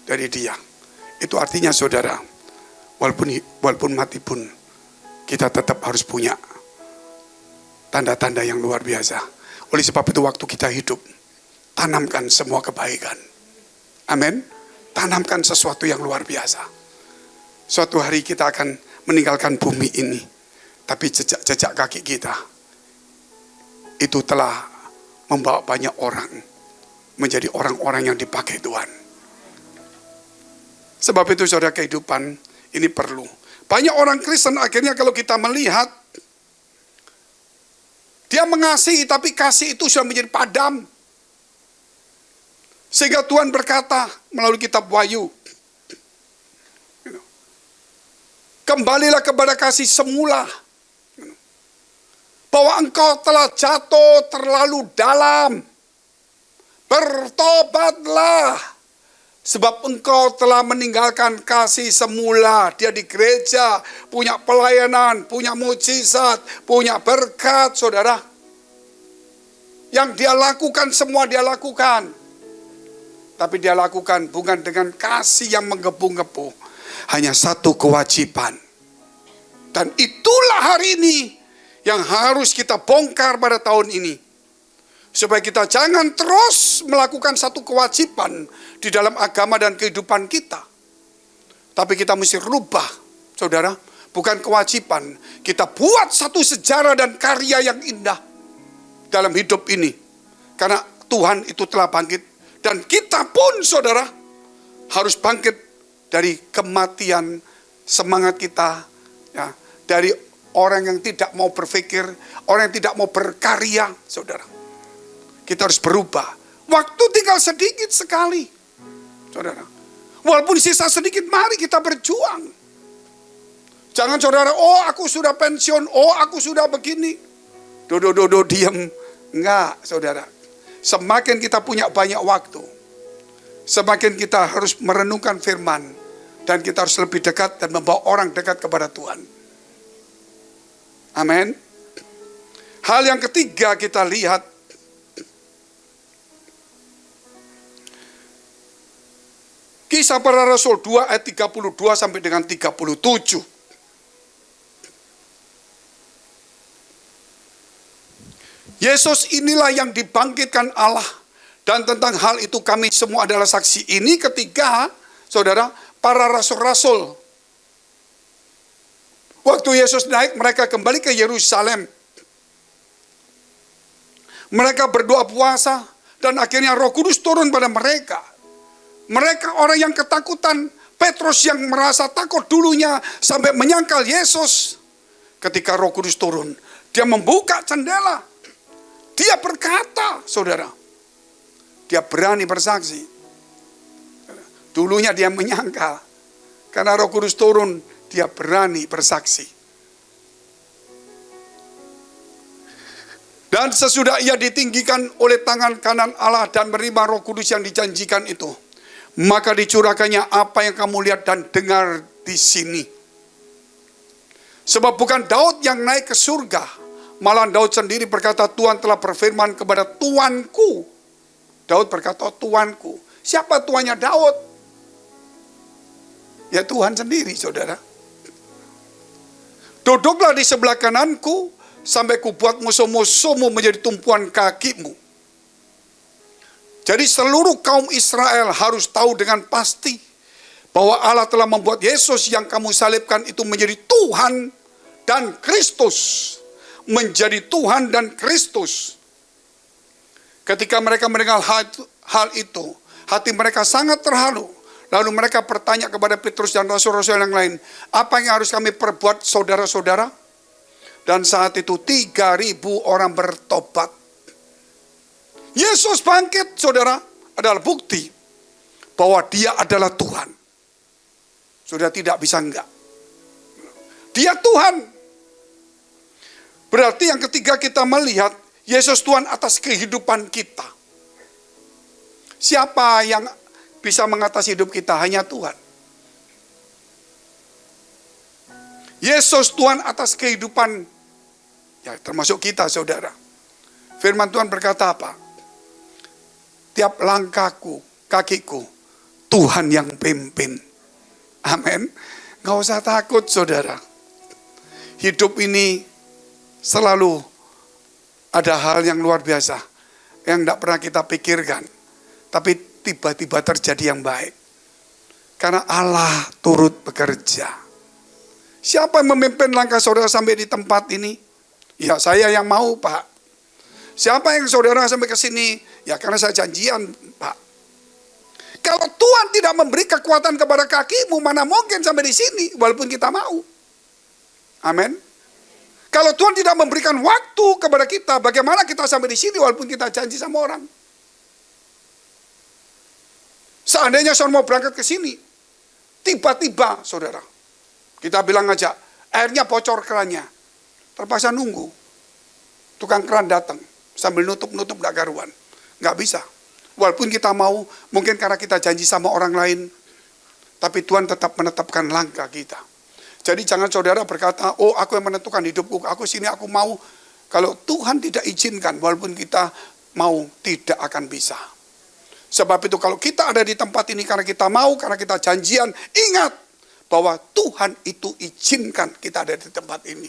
Dari dia. Itu artinya saudara, walaupun mati pun, kita tetap harus punya tanda-tanda yang luar biasa. Oleh sebab itu waktu kita hidup, tanamkan semua kebaikan. Amin. Tanamkan sesuatu yang luar biasa. Suatu hari kita akan meninggalkan bumi ini. Tapi jejak kaki kita, itu telah membawa banyak orang menjadi orang-orang yang dipakai Tuhan. Sebab itu saudara, kehidupan ini perlu. Banyak orang Kristen akhirnya kalau kita melihat, dia mengasihi tapi kasih itu sudah menjadi padam. Sehingga Tuhan berkata melalui kitab Wahyu, kembalilah kepada kasih semula. Bahwa engkau telah jatuh terlalu dalam. Bertobatlah. Sebab engkau telah meninggalkan kasih semula. Dia di gereja, punya pelayanan, punya mujizat, punya berkat, saudara. Yang dia lakukan, semua dia lakukan. Tapi dia lakukan bukan dengan kasih yang menggebu-gebu. Hanya satu kewajiban. Dan itulah hari ini yang harus kita bongkar pada tahun ini. Supaya kita jangan terus melakukan satu kewajiban di dalam agama dan kehidupan kita. Tapi kita mesti rubah, saudara. Bukan kewajiban. Kita buat satu sejarah dan karya yang indah dalam hidup ini. Karena Tuhan itu telah bangkit. Dan kita pun, saudara, harus bangkit dari kematian semangat kita. Ya, dari orang yang tidak mau berpikir, orang yang tidak mau berkarya, saudara. Kita harus berubah. Waktu tinggal sedikit sekali, saudara. Walaupun sisa sedikit, mari kita berjuang. Jangan saudara, oh aku sudah pensiun, oh aku sudah begini. Dodo diam. Enggak, saudara. Semakin kita punya banyak waktu, semakin kita harus merenungkan firman. Dan kita harus lebih dekat dan membawa orang dekat kepada Tuhan. Amin. Hal yang ketiga kita lihat, Kisah Para Rasul 2 ayat 32 sampai dengan 37. Yesus inilah yang dibangkitkan Allah. Dan tentang hal itu kami semua adalah saksi. Ini ketika, saudara, para rasul-rasul. Waktu Yesus naik, mereka kembali ke Yerusalem. Mereka berdoa puasa. Dan akhirnya Roh Kudus turun pada mereka. Mereka orang yang ketakutan. Petrus yang merasa takut dulunya sampai menyangkal Yesus. Ketika Roh Kudus turun, dia membuka jendela. Dia berkata, saudara, dia berani bersaksi. Dulunya dia menyangkal. Karena Roh Kudus turun, dia berani bersaksi. Dan sesudah ia ditinggikan oleh tangan kanan Allah dan menerima Roh Kudus yang dijanjikan itu, maka dicurahkannya apa yang kamu lihat dan dengar di sini. Sebab bukan Daud yang naik ke surga, malah Daud sendiri berkata, Tuhan telah berfirman kepada Tuanku. Daud berkata, Tuanku. Siapa tuannya Daud? Ya Tuhan sendiri, saudara. Duduklah di sebelah kananku, sampai kubuat musuh-musuhmu menjadi tumpuan kakimu. Jadi seluruh kaum Israel harus tahu dengan pasti bahwa Allah telah membuat Yesus yang kamu salibkan itu menjadi Tuhan dan Kristus. Menjadi Tuhan dan Kristus. Ketika mereka mendengar hal itu, hati mereka sangat terharu. Lalu mereka bertanya kepada Petrus dan rasul-rasul yang lain, apa yang harus kami perbuat saudara-saudara? Dan saat itu 3.000 orang bertobat. Yesus bangkit, saudara, adalah bukti bahwa dia adalah Tuhan. Sudah tidak bisa enggak. Dia Tuhan. Berarti yang ketiga kita melihat Yesus Tuhan atas kehidupan kita. Siapa yang bisa mengatasi hidup kita? Hanya Tuhan. Yesus Tuhan atas kehidupan, ya termasuk kita, saudara. Firman Tuhan berkata apa? Tiap langkahku, kakiku, Tuhan yang pimpin. Amin. Gak usah takut, saudara. Hidup ini selalu ada hal yang luar biasa yang tidak pernah kita pikirkan, tapi tiba-tiba terjadi yang baik karena Allah turut bekerja. Siapa yang memimpin langkah saudara sampai di tempat ini? Ya saya yang mau, Pak. Siapa yang saudara sampai ke sini? Ya karena saya janjian, Pak. Kalau Tuhan tidak memberi kekuatan kepada kakimu, mana mungkin sampai di sini walaupun kita mau. Amin. Kalau Tuhan tidak memberikan waktu kepada kita, bagaimana kita sampai di sini walaupun kita janji sama orang? Seandainya saudara mau berangkat ke sini, tiba-tiba saudara, kita bilang aja, airnya bocor kerannya, terpaksa nunggu. Tukang keran datang, sambil nutup-nutup gak karuan. Gak bisa. Walaupun kita mau, mungkin karena kita janji sama orang lain, tapi Tuhan tetap menetapkan langkah kita. Jadi jangan saudara berkata, oh aku yang menentukan hidupku, aku sini aku mau. Kalau Tuhan tidak izinkan, walaupun kita mau, tidak akan bisa. Sebab itu kalau kita ada di tempat ini karena kita mau, karena kita janjian, ingat bahwa Tuhan itu izinkan kita ada di tempat ini.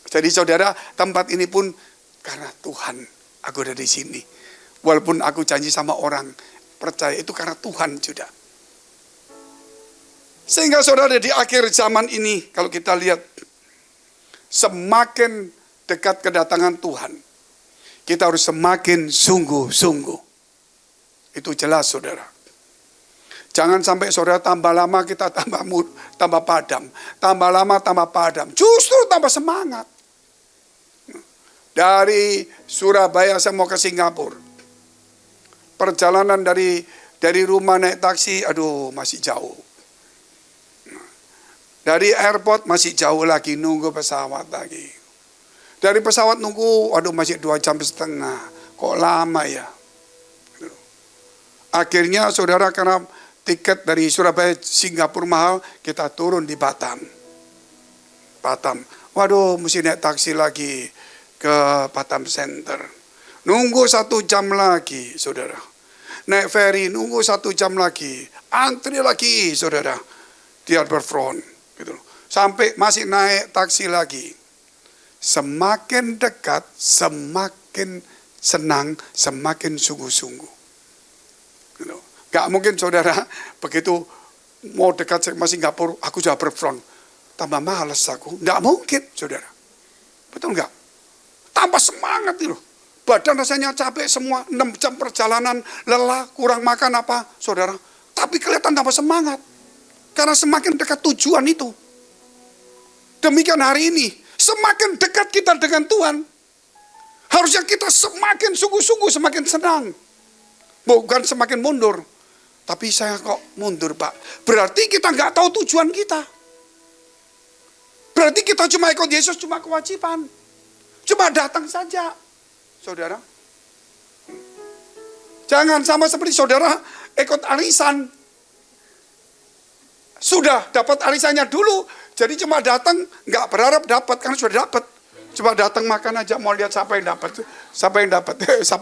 Jadi saudara, tempat ini pun karena Tuhan aku ada di sini. Walaupun aku janji sama orang, percaya itu karena Tuhan sudah. Sehingga saudara di akhir zaman ini, kalau kita lihat, semakin dekat kedatangan Tuhan, kita harus semakin sungguh-sungguh. Itu jelas saudara. Jangan sampai saudara tambah lama kita tambah padam. Tambah lama tambah padam. Justru tambah semangat. Dari Surabaya saya mau ke Singapura. Perjalanan dari rumah naik taksi, aduh masih jauh. Dari airport masih jauh lagi, nunggu pesawat lagi. Dari pesawat nunggu, aduh masih 2,5 jam. Kok lama ya? Akhirnya saudara karena tiket dari Surabaya Singapura mahal, kita turun di Batam. Waduh mesti naik taksi lagi ke Batam Center. Nunggu 1 jam lagi saudara. naik ferry, nunggu 1 jam lagi, antri lagi, saudara, di Harbourfront, gitu loh. Sampai masih naik taksi lagi. Semakin dekat, semakin senang, semakin sungguh-sungguh. Gitu. Gak mungkin saudara, begitu mau dekat sama Singapura, aku sudah Harbourfront. Tambah malas aku. Gak mungkin, saudara. Betul gak? Tambah semangat loh. Badan rasanya capek semua, 6 jam perjalanan, lelah, kurang makan apa, saudara. Tapi kelihatan tambah semangat. Karena semakin dekat tujuan itu. Demikian hari ini, semakin dekat kita dengan Tuhan, harusnya kita semakin sungguh-sungguh, semakin senang. Bukan semakin mundur. Tapi saya kok mundur, Pak. Berarti kita nggak tahu tujuan kita. Berarti kita cuma ikut Yesus, cuma kewajiban. Cuma datang saja. Saudara, jangan sama seperti saudara ikut arisan. Sudah dapat arisannya dulu, jadi cuma datang, nggak berharap dapat, karena sudah dapat. Cuma datang makan aja, mau lihat siapa yang dapat, siapa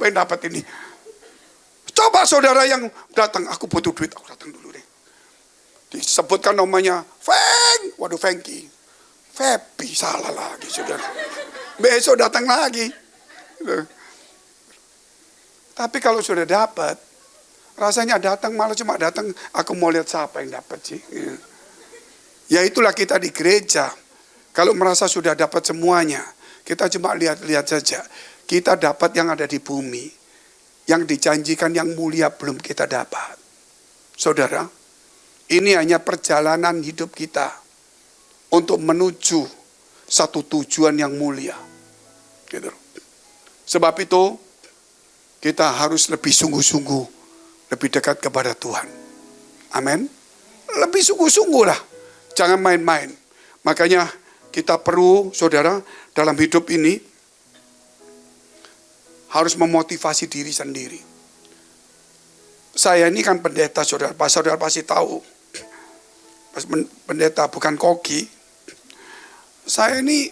yang dapat ini. Coba saudara yang datang, aku butuh duit, aku datang dulu deh. Disebutkan namanya, Feng, waduh Fengki, Fepi, salah lagi saudara. Besok datang lagi. Tapi kalau sudah dapat, rasanya datang malah cuma datang, aku mau lihat siapa yang dapat sih. Ya itulah kita di gereja. Kalau merasa sudah dapat semuanya, kita cuma lihat-lihat saja. Kita dapat yang ada di bumi, yang dijanjikan yang mulia belum kita dapat. Saudara, ini hanya perjalanan hidup kita untuk menuju satu tujuan yang mulia. Gitu. Sebab itu kita harus lebih sungguh-sungguh, lebih dekat kepada Tuhan. Amin. Lebih sungguh-sungguh lah. Jangan main-main. Makanya kita perlu, saudara, dalam hidup ini harus memotivasi diri sendiri. Saya ini kan pendeta, saudara pasti tahu. Pendeta bukan koki. Saya ini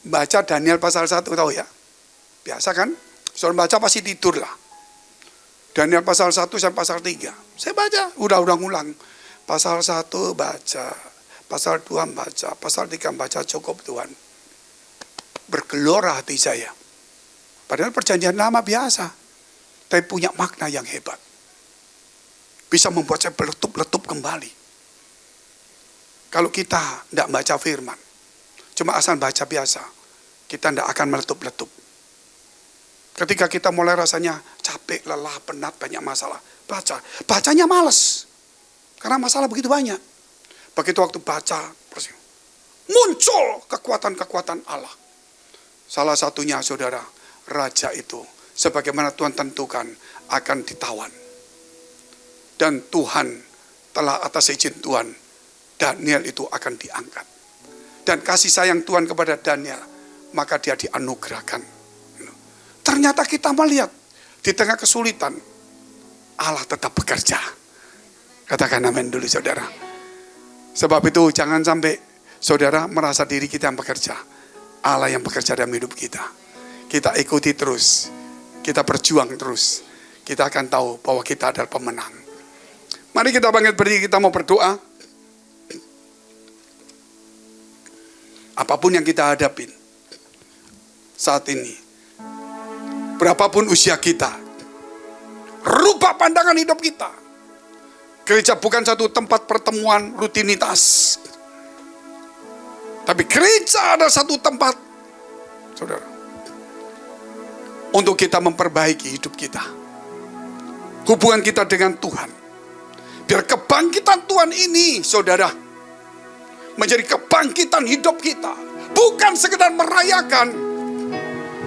baca Daniel pasal 1, tahu ya? Biasa kan? Saudara baca pasti tidur lah. Daniel pasal 1 sampai pasal 3. Saya baca, udah ngulang. Pasal 1 baca, pasal 2 baca, pasal 3 baca, cukup Tuhan. Bergelora hati saya. Padahal perjanjian lama biasa. Tapi punya makna yang hebat. Bisa membuat saya meletup-letup kembali. Kalau kita tidak baca firman, cuma asal baca biasa, kita tidak akan meletup-letup. Ketika kita mulai rasanya capek, lelah, penat, banyak masalah, bacanya males. Karena masalah begitu banyak. Begitu waktu baca, muncul kekuatan-kekuatan Allah. Salah satunya saudara, raja itu, sebagaimana Tuhan tentukan, akan ditawan. Dan Tuhan telah atas izin Tuhan, Daniel itu akan diangkat. Dan kasih sayang Tuhan kepada Daniel, maka dia dianugerahkan. Ternyata kita melihat di tengah kesulitan, Allah tetap bekerja. Katakan amin dulu saudara. Sebab itu jangan sampai saudara merasa diri kita yang bekerja. Allah yang bekerja dalam hidup kita. Kita ikuti terus. Kita berjuang terus. Kita akan tahu bahwa kita adalah pemenang. Mari kita bangkit berdiri, kita mau berdoa. Apapun yang kita hadapin saat ini, berapapun usia kita, rubah pandangan hidup kita. Gereja bukan satu tempat pertemuan rutinitas, tapi gereja ada satu tempat, saudara, untuk kita memperbaiki hidup kita, hubungan kita dengan Tuhan. Biar kebangkitan Tuhan ini, saudara, menjadi kebangkitan hidup kita. Bukan sekedar merayakan,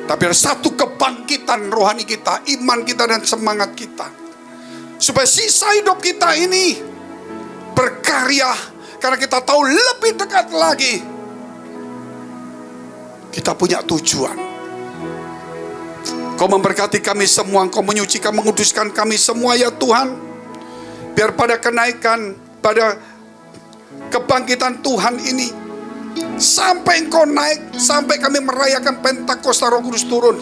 tapi ada satu kebangkitan rohani kita, iman kita dan semangat kita. Supaya sisa hidup kita ini berkarya, karena kita tahu lebih dekat lagi. Kita punya tujuan. Kau memberkati kami semua, Engkau menyucikan, menguduskan kami semua ya Tuhan. Biar pada kenaikan, pada kebangkitan Tuhan ini, sampai Engkau naik, sampai kami merayakan Pentakosta Roh Kudus turun.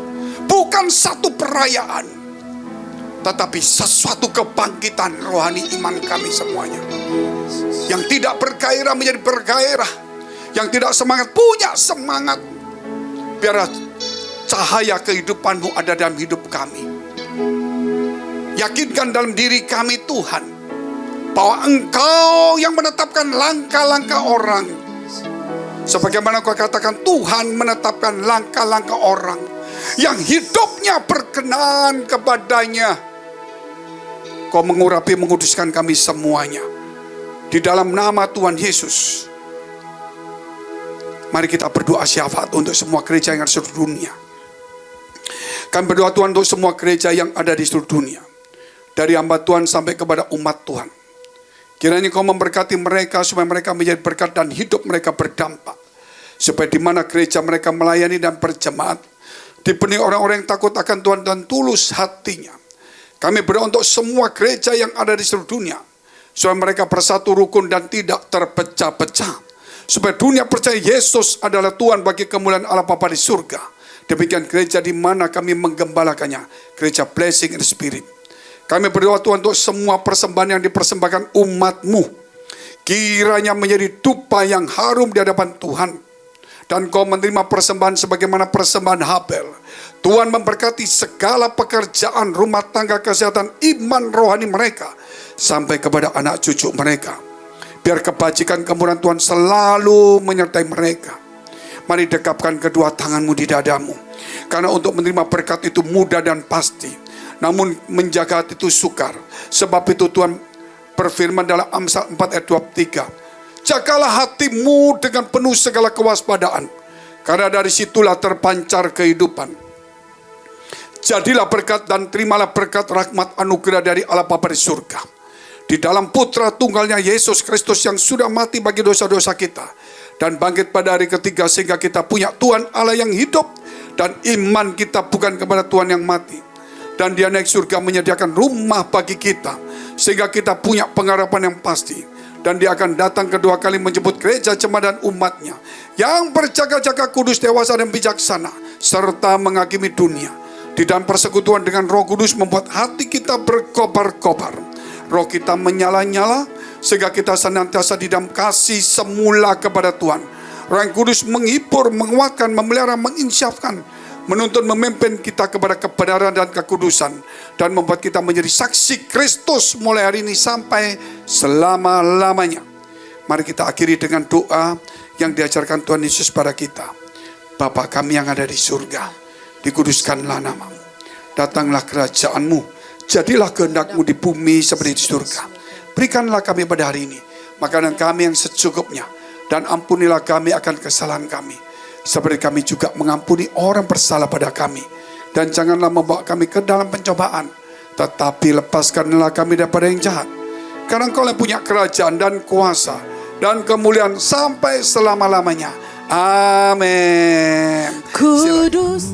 Bukan satu perayaan, tetapi sesuatu kebangkitan rohani iman kami semuanya. Yang tidak bergairah menjadi bergairah, yang tidak semangat punya semangat. Biar cahaya kehidupan-Mu ada dalam hidup kami. Yakinkan dalam diri kami Tuhan, bahwa Engkau yang menetapkan langkah-langkah orang. Sebagaimana Kau katakan, Tuhan menetapkan langkah-langkah orang yang hidupnya berkenan kepadanya. Kau mengurapi, menguduskan kami semuanya. Di dalam nama Tuhan Yesus, mari kita berdoa syafaat untuk semua gereja yang ada di seluruh dunia. Kami berdoa Tuhan untuk semua gereja yang ada di seluruh dunia, dari hamba Tuhan sampai kepada umat Tuhan. Kiranya Kau memberkati mereka supaya mereka menjadi berkat dan hidup mereka berdampak. Supaya di mana gereja mereka melayani dan berjemaat, dipenuhi orang-orang yang takut akan Tuhan dan tulus hatinya. Kami berdoa untuk semua gereja yang ada di seluruh dunia, supaya mereka bersatu rukun dan tidak terpecah-pecah. Supaya dunia percaya Yesus adalah Tuhan bagi kemuliaan Allah Bapa di surga. Demikian gereja di mana kami menggembalakannya, gereja Blessing in the Spirit. Kami berdoa Tuhan untuk semua persembahan yang dipersembahkan umat-Mu, kiranya menjadi dupa yang harum di hadapan Tuhan. Dan Kau menerima persembahan sebagaimana persembahan Habel. Tuhan memberkati segala pekerjaan rumah tangga, kesehatan, iman rohani mereka, sampai kepada anak cucu mereka. Biar kebajikan kemurahan Tuhan selalu menyertai mereka. Mari dekapkan kedua tangan-Mu di dadamu. Karena untuk menerima berkat itu mudah dan pasti. Namun menjaga hati itu sukar. Sebab itu Tuhan berfirman dalam Amsal 4 ayat 23. Jagalah hatimu dengan penuh segala kewaspadaan, karena dari situlah terpancar kehidupan. Jadilah berkat dan terimalah berkat rahmat anugerah dari Allah Bapa di surga. Di dalam putra tunggalnya Yesus Kristus yang sudah mati bagi dosa-dosa kita dan bangkit pada hari ketiga, sehingga kita punya Tuhan Allah yang hidup, dan iman kita bukan kepada Tuhan yang mati. Dan Dia naik surga menyediakan rumah bagi kita, sehingga kita punya pengharapan yang pasti. Dan Dia akan datang kedua kali menjemput gereja jemaat dan umatnya yang berjaga-jaga kudus, dewasa dan bijaksana, serta menghakimi dunia. Di dalam persekutuan dengan Roh Kudus membuat hati kita berkobar-kobar, roh kita menyala-nyala, sehingga kita senantiasa di dalam kasih semula kepada Tuhan. Roh Kudus menghibur, menguatkan, memelihara, menginsyafkan, menuntun, memimpin kita kepada kebenaran dan kekudusan, dan membuat kita menjadi saksi Kristus mulai hari ini sampai selama-lamanya. Mari kita akhiri dengan doa yang diajarkan Tuhan Yesus pada kita. Bapa kami yang ada di surga, dikuduskanlah nama-Mu. Datanglah kerajaan-Mu, jadilah kehendak-Mu di bumi seperti di surga. Berikanlah kami pada hari ini makanan kami yang secukupnya, dan ampunilah kami akan kesalahan kami, seperti kami juga mengampuni orang bersalah pada kami. Dan janganlah membawa kami ke dalam pencobaan, tetapi lepaskanlah kami daripada yang jahat. Karena Engkau yang punya kerajaan dan kuasa dan kemuliaan sampai selama-lamanya. Amin. Kudus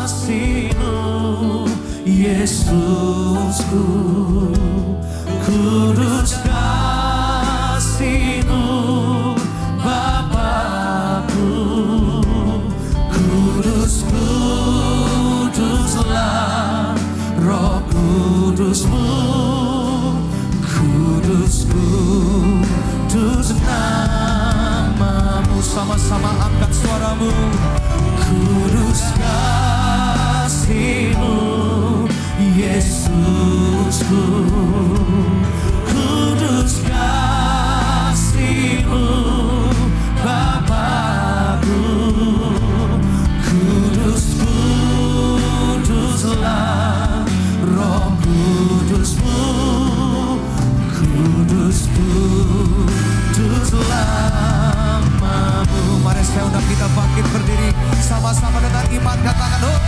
kasih-Mu, Yesusku. Kudus kasih-Mu, Bapakku. Kudus, kuduslah Roh Kudus-Mu. Kudus, kudus nama-Mu. Sama-sama angkat suaramu. Kudus kasih-Mu, Yesusku. Kudus kasih-Mu, Bapakku. Kudus, kuduslah Roh Kudus-Mu. Kudus, kuduslah nama-Mu. Mari saya undang kita bangkit berdiri sama-sama dengan iman, katakan oh.